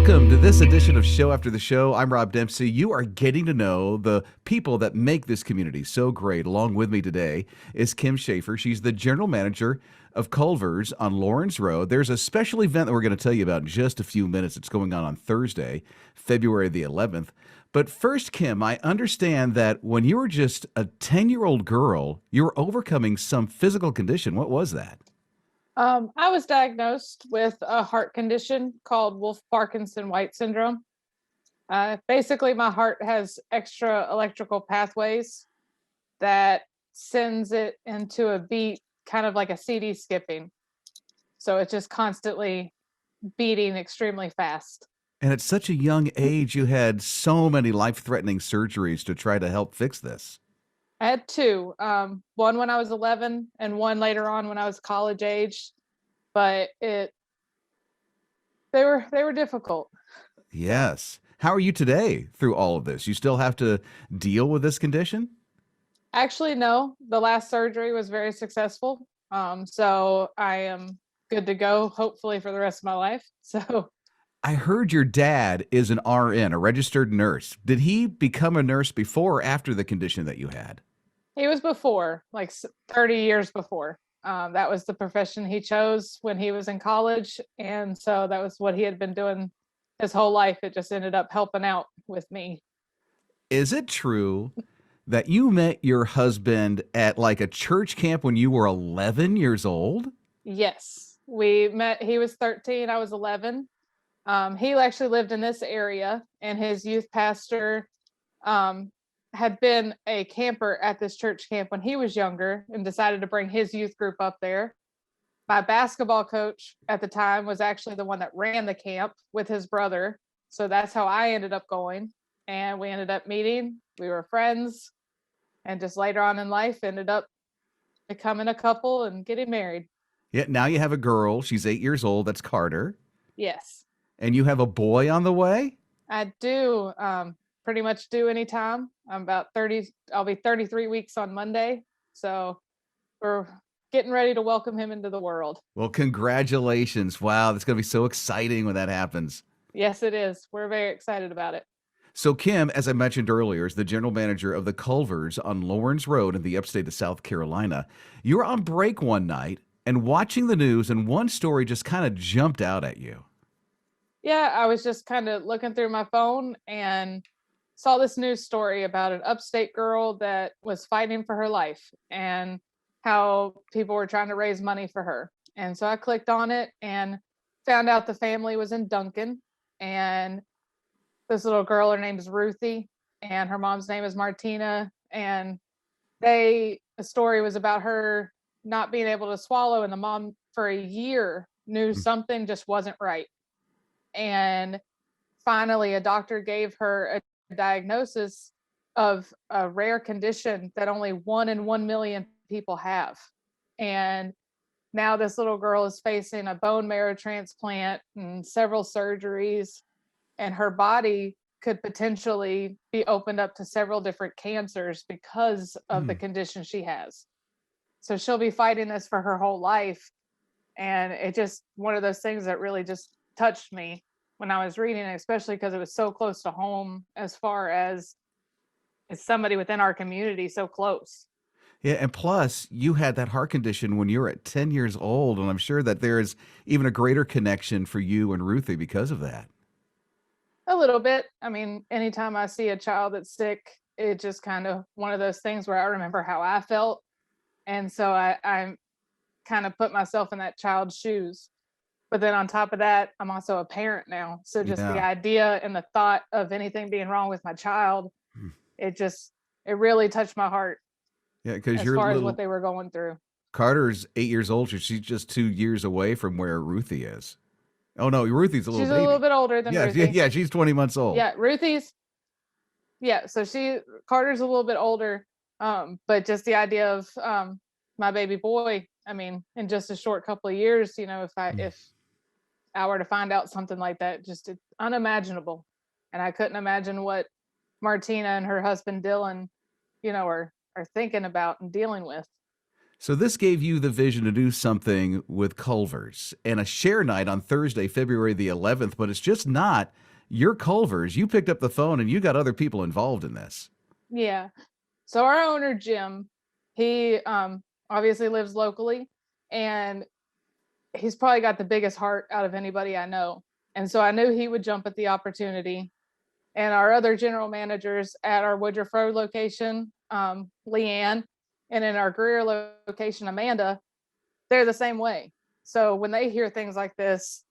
Welcome to this edition of Show After the Show. I'm Rob Dempsey. You are getting to know the people that make this community so great. Along with me today is Kim Schaefer. She's the general manager of Culvers on Lawrence Road. There's a special event that we're going to tell you about in just a few minutes. It's going on Thursday, February the 11th. But first, Kim, I understand that when you were just a 10-year-old girl, you were overcoming some physical condition. What was that? I was diagnosed with a heart condition called Wolff-Parkinson-White syndrome. Basically, my heart has extra electrical pathways that sends it into a beat, kind of like a CD skipping. So it's just constantly beating extremely fast. And at such a young age, you had so many life-threatening surgeries to try to help fix this. I had two, one when I was 11 and one later on when I was college age, but they were difficult. Yes. How are you today through all of this? You still have to deal with this condition? Actually, no. The last surgery was very successful. So I am good to go, hopefully for the rest of my life. So I heard your dad is an RN, a registered nurse. Did he become a nurse before or after the condition that you had? he was before, like 30 years before. That was the profession he chose when he was in college. And so that was what he had been doing his whole life. It just ended up helping out with me. Is it true that you met your husband at like a church camp when you were 11 years old? Yes, we met. He was 13, I was 11. He actually lived in this area, and his youth pastor had been a camper at this church camp when he was younger and decided to bring his youth group up there. My basketball coach at the time was actually the one that ran the camp with his brother. So that's how I ended up going. And we ended up meeting. We were friends. And just later on in life, ended up becoming a couple and getting married. Yeah, now you have a girl. She's 8 years old. That's Carter. Yes, And you have a boy on the way? I do. Pretty much do anytime. I'm about 30. I'll be 33 weeks on Monday. So we're getting ready to welcome him into the world. Well, congratulations. Wow, that's going to be so exciting when that happens. Yes, it is. We're very excited about it. So, Kim, as I mentioned earlier, is the general manager of the Culvers on Lawrence Road in the upstate of South Carolina. You were on break one night and watching the news, and one story just kind of jumped out at you. Yeah, I was just kind of looking through my phone and saw this news story about an upstate girl that was fighting for her life and how people were trying to raise money for her. And so I clicked on it and found out the family was in Duncan. And this little girl, her name is Ruthie, and her mom's name is Martina. And the story was about her not being able to swallow, and the mom for a year knew something just wasn't right. And finally, a doctor gave her a diagnosis of a rare condition that only 1 in 1 million people have. And now this little girl is facing a bone marrow transplant and several surgeries, and her body could potentially be opened up to several different cancers because of the condition she has. So she'll be fighting this for her whole life. And it just one of those things that really just touched me when I was reading it, especially because it was so close to home as far as it's somebody within our community so close. Yeah, and plus, you had that heart condition when you were at 10 years old, and I'm sure that there is even a greater connection for you and Ruthie because of that. A little bit. I mean, anytime I see a child that's sick, it just kind of one of those things where I remember how I felt. And so I kind of put myself in that child's shoes. But then on top of that, I'm also a parent now. So just the Yeah. idea and the thought of anything being wrong with my child, Hmm. it really touched my heart Yeah, because as your far as what little they were going through. Carter's 8 years old, so she's just 2 years away from where Ruthie is. Oh no, Ruthie's a little She's a little baby. bit older than Yeah, yeah, Ruthie. yeah. She's 20 months old. Yeah, Ruthie's, yeah. So Carter's a little bit older. But just the idea of my baby boy, I mean, in just a short couple of years, if I were to find out something like that, just it's unimaginable. And I couldn't imagine what Martina and her husband Dylan, are thinking about and dealing with. So this gave you the vision to do something with Culvers and a share night on Thursday, February the 11th, but it's just not your Culvers. You picked up the phone and you got other people involved in this. Yeah. So our owner, Jim, he obviously lives locally, and he's probably got the biggest heart out of anybody I know. And so I knew he would jump at the opportunity. And our other general managers at our Woodruff Road location, Leanne, and in our Greer location, Amanda, they're the same way. So when they hear things like this,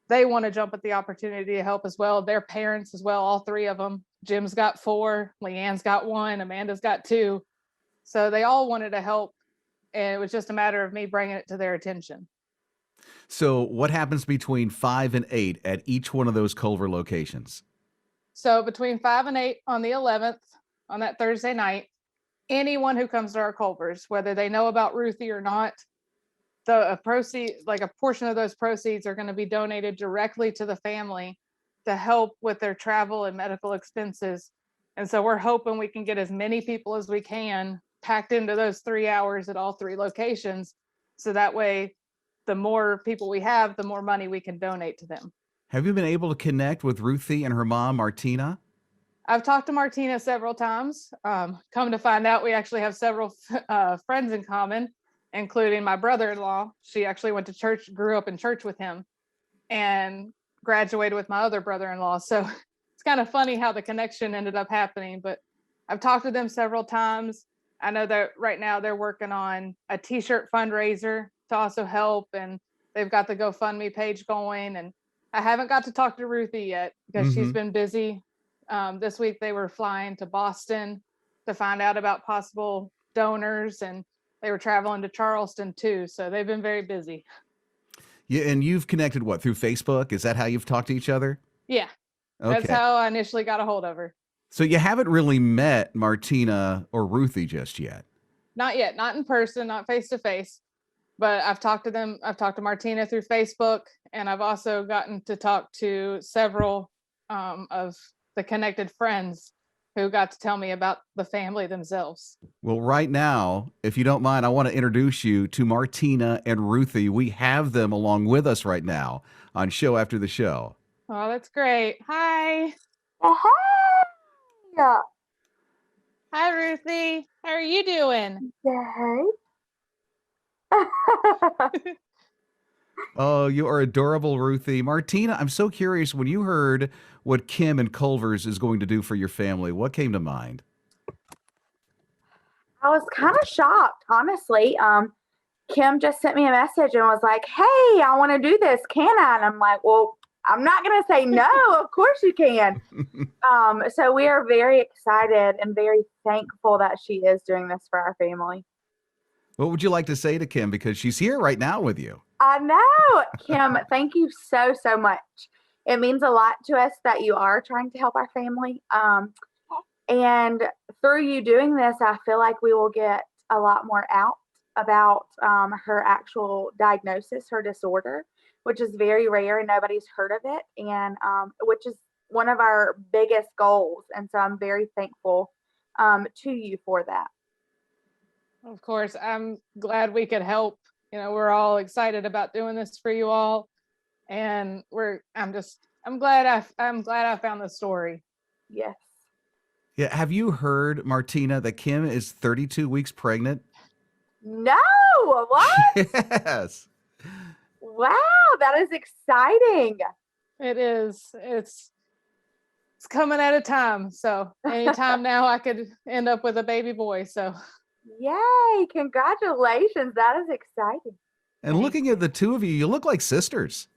they want to jump at the opportunity to help as well. Their parents as well, all three of them. Jim's got 4, Leanne's got 1, Amanda's got 2. So they all wanted to help. And it was just a matter of me bringing it to their attention. So what happens between 5 and 8 at each one of those Culver locations? So between 5 and 8 on the 11th, on that Thursday night, anyone who comes to our Culvers, whether they know about Ruthie or not, the proceed, like a portion of those proceeds, are going to be donated directly to the family to help with their travel and medical expenses. And so we're hoping we can get as many people as we can packed into those 3 hours at all 3 locations. So that way, the more people we have, the more money we can donate to them. Have you been able to connect with Ruthie and her mom, Martina? I've talked to Martina several times. Come to find out, we actually have several friends in common, including my brother-in-law. She actually went to church, grew up in church with him, and graduated with my other brother-in-law. So it's kind of funny how the connection ended up happening, but I've talked to them several times. I know that right now they're working on a t-shirt fundraiser to also help, and they've got the GoFundMe page going. And I haven't got to talk to Ruthie yet because she's been busy. This week they were flying to Boston to find out about possible donors, and they were traveling to Charleston too. So they've been very busy. Yeah, and you've connected what, through Facebook? Is that how you've talked to each other? Yeah, that's Okay. how I initially got a hold of her. So you haven't really met Martina or Ruthie just yet. Not yet, not in person, not face to face, but I've talked to them. I've talked to Martina through Facebook, and I've also gotten to talk to several of the connected friends who got to tell me about the family themselves. Well, right now, if you don't mind, I want to introduce you to Martina and Ruthie. We have them along with us right now on Show After the Show. Oh, that's great. Hi. Yeah. Hi, Ruthie. How are you doing? Oh, you are adorable, Ruthie. Martina, I'm so curious, when you heard what Kim and Culvers is going to do for your family, what came to mind? I was kind of shocked, honestly. Kim just sent me a message and was like, "Hey, I want to do this. Can I?" And I'm like, "Well, I'm not going to say no. Of course you can." So we are very excited and very thankful that she is doing this for our family. What would you like to say to Kim? Because she's here right now with you. I know. Kim, thank you so, so much. It means a lot to us that you are trying to help our family. And through you doing this, I feel like we will get a lot more out about her actual diagnosis, her disorder, which is very rare and nobody's heard of it, and which is one of our biggest goals. And so I'm very thankful to you for that. Of course, I'm glad we could help. You know, we're all excited about doing this for you all, and I'm glad I found the story. Yes. Yeah. Have you heard, Martina, that Kim is 32 weeks pregnant? No, what? Yes. Wow, that is exciting. It is. It's coming at a time. So anytime now I could end up with a baby boy. So Yay, congratulations. That is exciting. And looking at the two of you, you look like sisters.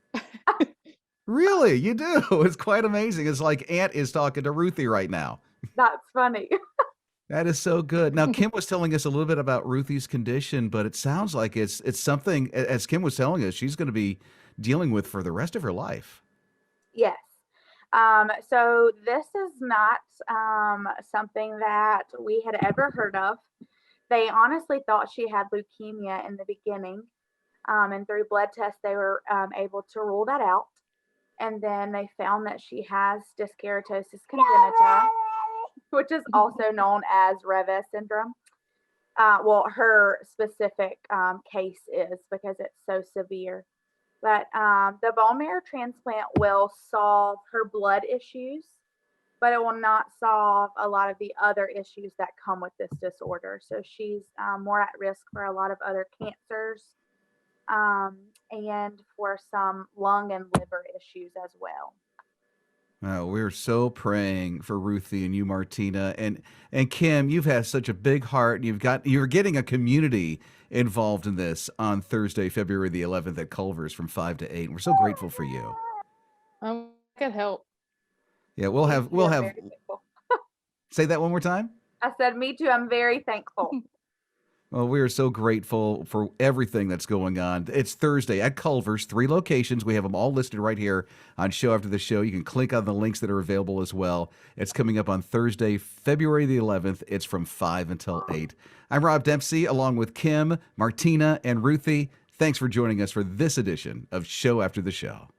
Really, you do. It's quite amazing. It's like Aunt is talking to Ruthie right now. That's funny. That is so good. Now, Kim was telling us a little bit about Ruthie's condition, but it sounds like it's something, as Kim was telling us, she's going to be dealing with for the rest of her life. Yes. So this is not something that we had ever heard of. They honestly thought she had leukemia in the beginning. And through blood tests, they were able to rule that out. And then they found that she has dyskeratosis congenita, which is also known as Revesz syndrome. well, her specific case is because it's so severe. But the bone marrow transplant will solve her blood issues, but it will not solve a lot of the other issues that come with this disorder. So she's more at risk for a lot of other cancers, and for some lung and liver issues as well. Oh, we're so praying for Ruthie and you, Martina, and Kim. You've had such a big heart. And you're getting a community involved in this on Thursday, February the 11th at Culvers from 5 to 8. We're so grateful for you. I could help. Yeah, we'll Me have too, we'll I'm have very thankful. say that one more time. I said, me too. I'm very thankful. Well, we are so grateful for everything that's going on. It's Thursday at Culver's, 3 locations. We have them all listed right here on Show After the Show. You can click on the links that are available as well. It's coming up on Thursday, February the 11th. It's from 5 until 8. I'm Rob Dempsey, along with Kim, Martina, and Ruthie. Thanks for joining us for this edition of Show After the Show.